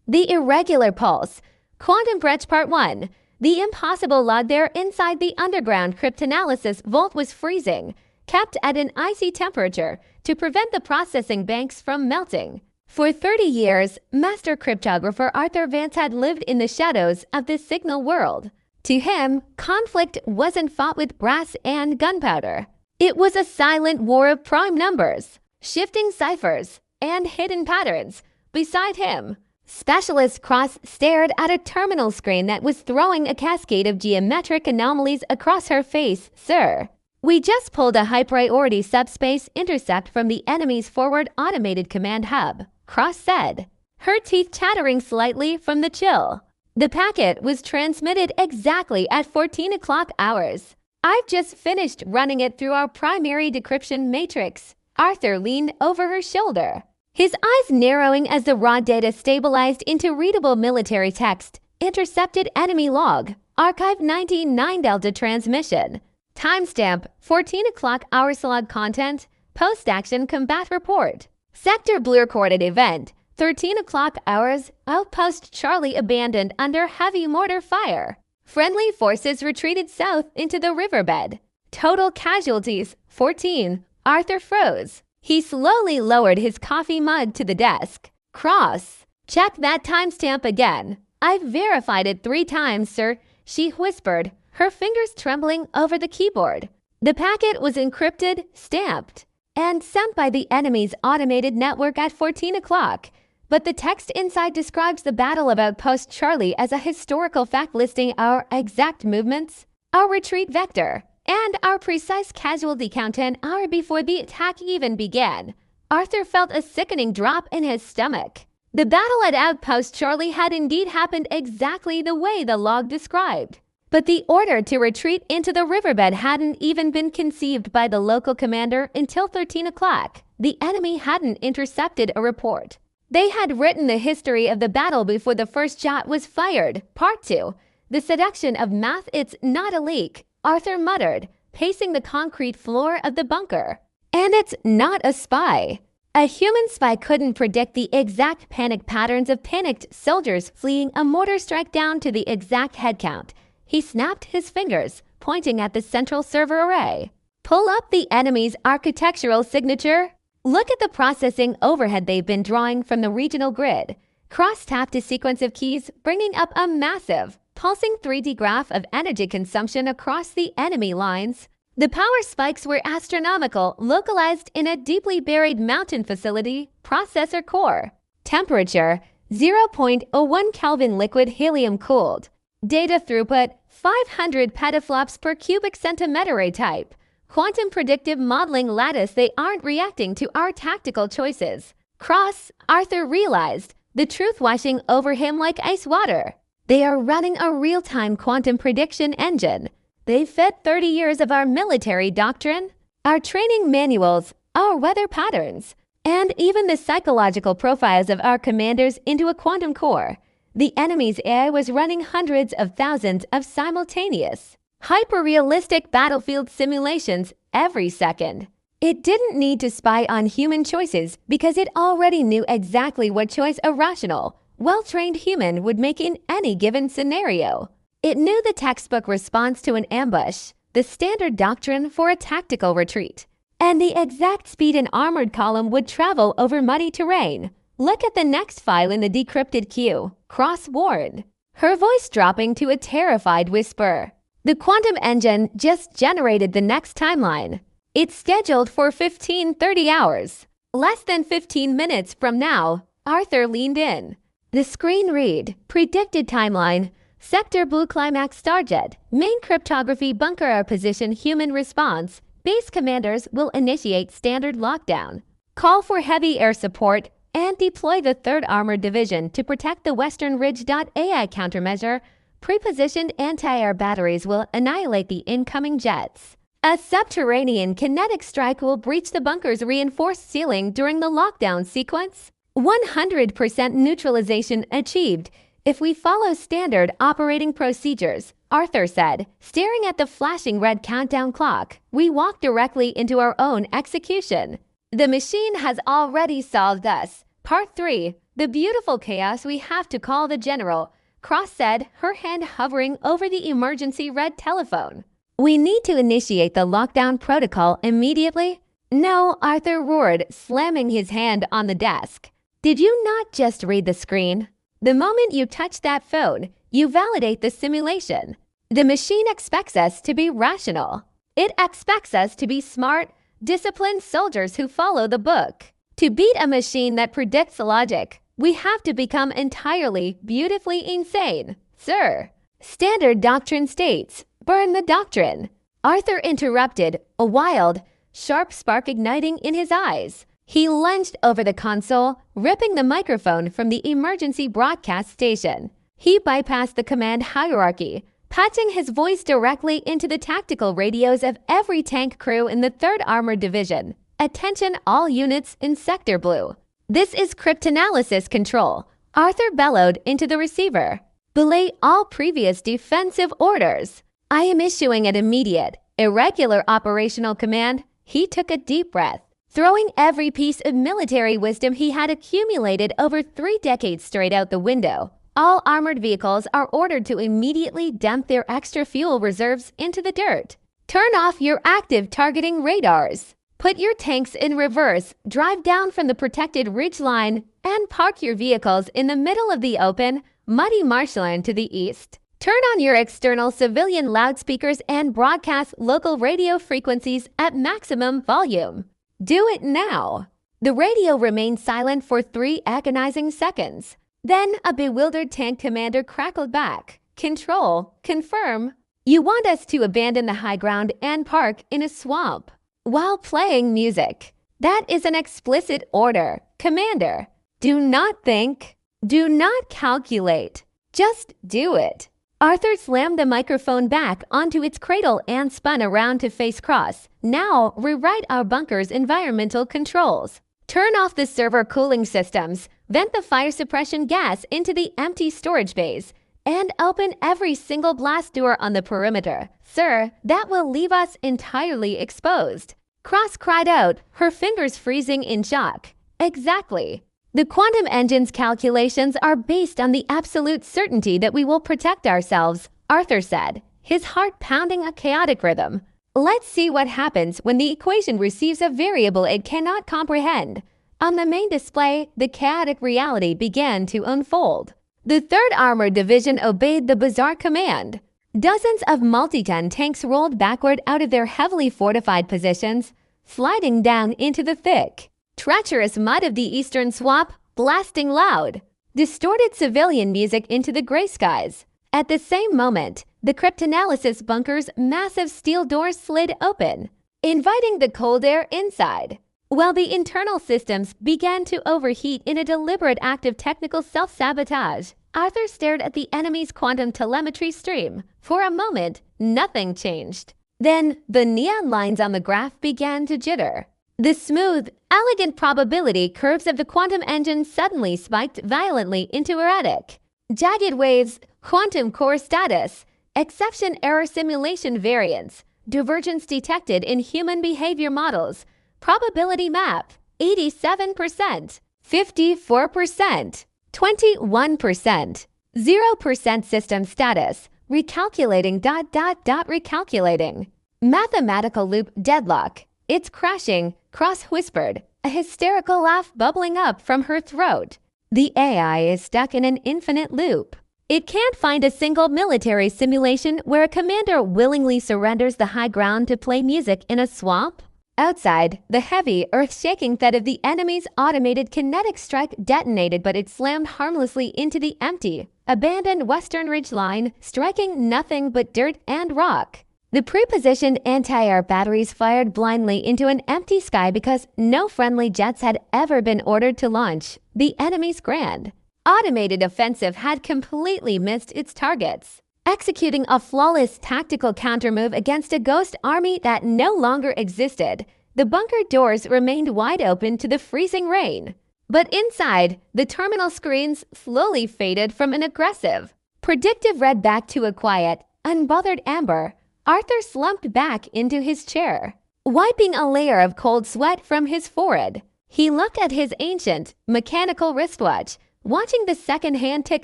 The Irregular Pulse. Quantum Predictive Part 1. The impossible log there inside the underground cryptanalysis vault was freezing, kept at an icy temperature to prevent the processing banks from melting. For 30 years, master cryptographer Arthur Vance had lived in the shadows of the signal world. To him, conflict wasn't fought with brass and gunpowder. It was a silent war of prime numbers, shifting ciphers, and hidden patterns. Beside him, Specialist Cross stared at a terminal screen that was throwing a cascade of geometric anomalies across her face. "Sir, we just pulled a high-priority subspace intercept from the enemy's forward automated command hub," Cross said, her teeth chattering slightly from the chill. "The packet was transmitted exactly at 14 o'clock hours. I've just finished running it through our primary decryption matrix." Arthur leaned over her shoulder, his eyes narrowing as the raw data stabilized into readable military text. "Intercepted enemy log. Archive 99 Delta transmission. Timestamp 14 o'clock hours log content. Post-action combat report. Sector blue recorded event. 13 o'clock hours. Outpost Charlie abandoned under heavy mortar fire. Friendly forces retreated south into the riverbed. Total casualties 14. Arthur froze. He slowly lowered his coffee mug to the desk. "Cross, check that timestamp again." "I've verified it 3 times, sir," she whispered, her fingers trembling over the keyboard. The packet was encrypted, stamped, and sent by the enemy's automated network at 14 o'clock. But the text inside describes the battle of Outpost Charlie as a historical fact, listing our exact movements, our retreat vector, and our precise casualty count an hour before the attack even began. Arthur felt a sickening drop in his stomach. The battle at Outpost Charlie had indeed happened exactly the way the log described. But the order to retreat into the riverbed hadn't even been conceived by the local commander until 13 o'clock. The enemy hadn't intercepted a report. They had written the history of the battle before the first shot was fired. Part 2. The seduction of math. "It's not a leak," Arthur muttered, pacing the concrete floor of the bunker. "And it's not a spy." A human spy couldn't predict the exact panic patterns of panicked soldiers fleeing a mortar strike down to the exact head count. He snapped his fingers, pointing at the central server array. "Pull up the enemy's architectural signature. Look at the processing overhead they've been drawing from the regional grid." Cross tapped a sequence of keys, bringing up a massive, pulsing 3D graph of energy consumption across the enemy lines. The power spikes were astronomical, localized in a deeply buried mountain facility. Processor core. Temperature 0.01 Kelvin, liquid-helium-cooled. Data throughput 500 petaflops per cubic centimeter. A type. Quantum Predictive Modeling Lattice. They aren't reacting to our tactical choices. Cross, Arthur realized, the truth washing over him like ice water. They are running a real-time quantum prediction engine. They fit 30 years of our military doctrine, our training manuals, our weather patterns, and even the psychological profiles of our commanders into a quantum core. The enemy's AI was running hundreds of thousands of simultaneous, hyper-realistic battlefield simulations every second. It didn't need to spy on human choices because it already knew exactly what choice a rational, well-trained human would make in any given scenario. It knew the textbook response to an ambush, the standard doctrine for a tactical retreat, and the exact speed an armored column would travel over muddy terrain. "Look at the next file in the decrypted queue," Cross warned, her voice dropping to a terrified whisper. "The quantum engine just generated the next timeline. It's scheduled for 15:30 hours. Less than 15 minutes from now." Arthur leaned in. The screen read, "Predicted timeline, Sector Blue Climax Starjet, main cryptography bunker position, human response. Base commanders will initiate standard lockdown. Call for heavy air support and deploy the 3rd Armored Division to protect the Western Ridge. AI countermeasure. Prepositioned anti-air batteries will annihilate the incoming jets. A subterranean kinetic strike will breach the bunker's reinforced ceiling during the lockdown sequence. 100% neutralization achieved if we follow standard operating procedures," Arthur said, staring at the flashing red countdown clock. "We walk directly into our own execution. The machine has already solved us." Part 3. The beautiful chaos we have to call the general, Cross said, her hand hovering over the emergency red telephone. We need to initiate the lockdown protocol immediately? No, Arthur roared, slamming his hand on the desk. Did you not just read the screen? The moment you touch that phone, you validate the simulation. The machine expects us to be rational. It expects us to be smart, disciplined soldiers who follow the book. To beat a machine that predicts logic, we have to become entirely, beautifully insane, sir. Standard doctrine states, burn the doctrine. Arthur interrupted, a wild, sharp spark igniting in his eyes. He lunged over the console, ripping the microphone from the emergency broadcast station. He bypassed the command hierarchy, patching his voice directly into the tactical radios of every tank crew in the 3rd Armored Division. Attention all units in Sector Blue. This is cryptanalysis control. Arthur bellowed into the receiver. Belay all previous defensive orders. I am issuing an immediate, irregular operational command. He took a deep breath, throwing every piece of military wisdom he had accumulated over 3 decades straight out the window. All armored vehicles are ordered to immediately dump their extra fuel reserves into the dirt. Turn off your active targeting radars. Put your tanks in reverse, drive down from the protected ridgeline, and park your vehicles in the middle of the open, muddy marshland to the east. Turn on your external civilian loudspeakers and broadcast local radio frequencies at maximum volume. Do it now. The radio remained silent for 3 agonizing seconds. Then a bewildered tank commander crackled back. Control, confirm. You want us to abandon the high ground and park in a swamp while playing music. That is an explicit order, Commander. Do not think. Do not calculate. Just do it. Arthur slammed the microphone back onto its cradle and spun around to face Cross. Now, rewrite our bunker's environmental controls. Turn off the server cooling systems, vent the fire suppression gas into the empty storage bays, and open every single blast door on the perimeter. Sir, that will leave us entirely exposed. Cross cried out, her fingers freezing in shock. Exactly. The quantum engine's calculations are based on the absolute certainty that we will protect ourselves, Arthur said, his heart pounding a chaotic rhythm. Let's see what happens when the equation receives a variable it cannot comprehend. On the main display, the chaotic reality began to unfold. The 3rd Armored Division obeyed the bizarre command. Dozens of multi-ton tanks rolled backward out of their heavily fortified positions, sliding down into the thick, treacherous mud of the eastern swamp, blasting loud, distorted civilian music into the gray skies. At the same moment, the cryptanalysis bunker's massive steel doors slid open, inviting the cold air inside. While the internal systems began to overheat in a deliberate act of technical self-sabotage, Arthur stared at the enemy's quantum telemetry stream. For a moment, nothing changed. Then, the neon lines on the graph began to jitter. The smooth, elegant probability curves of the quantum engine suddenly spiked violently into erratic. Jagged waves, quantum core status, exception error simulation variance, divergence detected in human behavior models, probability map, 87%, 54%, 21%, 0% system status, recalculating ... recalculating. Mathematical loop deadlock. It's crashing, Cross whispered, a hysterical laugh bubbling up from her throat. The AI is stuck in an infinite loop. It can't find a single military simulation where a commander willingly surrenders the high ground to play music in a swamp. Outside, the heavy, earth-shaking thud of the enemy's automated kinetic strike detonated, but it slammed harmlessly into the empty, abandoned western ridge line, striking nothing but dirt and rock. The pre-positioned anti-air batteries fired blindly into an empty sky because no friendly jets had ever been ordered to launch. The enemy's grand, automated offensive had completely missed its targets, executing a flawless tactical countermove against a ghost army that no longer existed. The bunker doors remained wide open to the freezing rain. But inside, the terminal screens slowly faded from an aggressive, predictive red back to a quiet, unbothered amber. Arthur slumped back into his chair, wiping a layer of cold sweat from his forehead. He looked at his ancient, mechanical wristwatch, Watching the second hand tick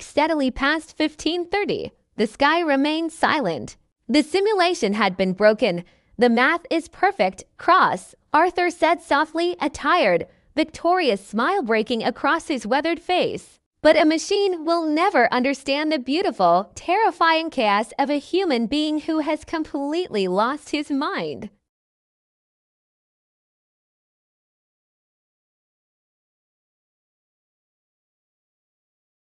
steadily past 15:30, the sky remained silent. The simulation had been broken. The math is perfect. Cross, Arthur said softly, a tired, victorious smile breaking across his weathered face. But a machine will never understand the beautiful, terrifying chaos of a human being who has completely lost his mind.